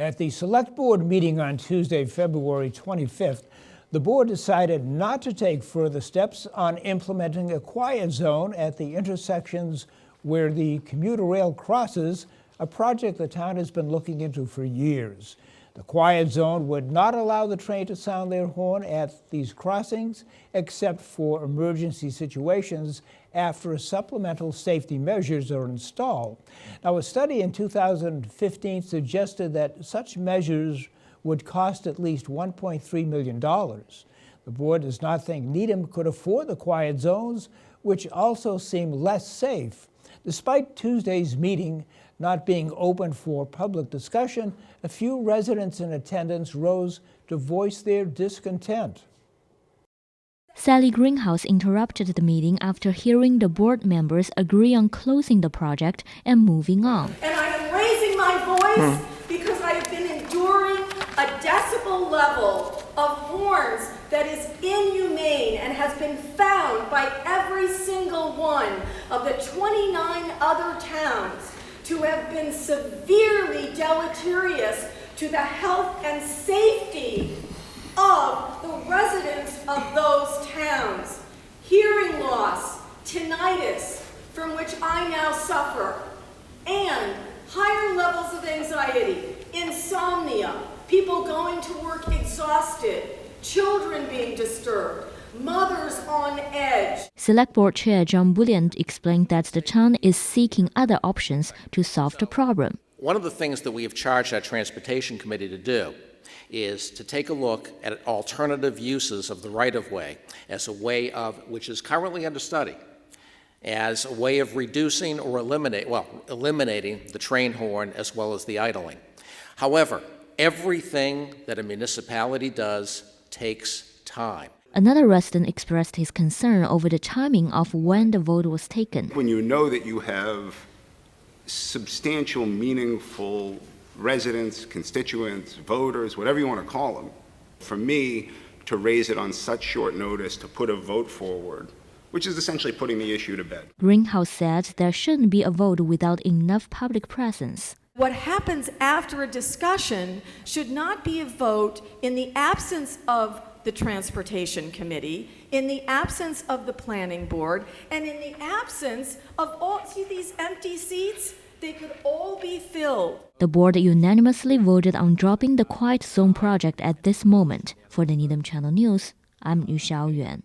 At the Select Board meeting on Tuesday, February 25th, the board decided not to take further steps on implementing a quiet zone at the intersections where the commuter rail crosses, a project the town has been looking into for years. The quiet zone would not allow the train to sound their horn at these crossings, except for emergency situations after supplemental safety measures are installed. Now, a study in 2015 suggested that such measures would cost at least $1.3 million. The board does not think Needham could afford the quiet zones, which also seem less safe. Despite Tuesday's meeting not being open for public discussion, a few residents in attendance rose to voice their discontent. Sally Greenhouse interrupted the meeting after hearing the board members agree on closing the project and moving on. And I am raising my voice because I have been enduring a decibel level of horns that is inhumane and has been found by every single one of the 29 other towns to have been severely deleterious to the health and safety of the residents of those towns. Hearing loss, tinnitus, from which I now suffer, and higher levels of anxiety, insomnia, people going to work exhausted, children being disturbed, mothers on edge. Select Board Chair John Bullion explained that the town is seeking other options to solve the problem. One of the things that we have charged our Transportation Committee to do is to take a look at alternative uses of the right-of-way as a way of, which is currently under study, as a way of reducing or eliminating the train horn as well as the idling. However, everything that a municipality does takes time. Another resident expressed his concern over the timing of when the vote was taken. When you know that you have substantial, meaningful residents, constituents, voters, whatever you want to call them, for me to raise it on such short notice, to put a vote forward, which is essentially putting the issue to bed. Greenhouse said there shouldn't be a vote without enough public presence. What happens after a discussion should not be a vote in the absence of the Transportation Committee, in the absence of the Planning Board, and in the absence of all, see these empty seats? They could all be filled. The board unanimously voted on dropping the Quiet Zone project at this moment. For the Needham Channel News, I'm Yu Xiaoyuan.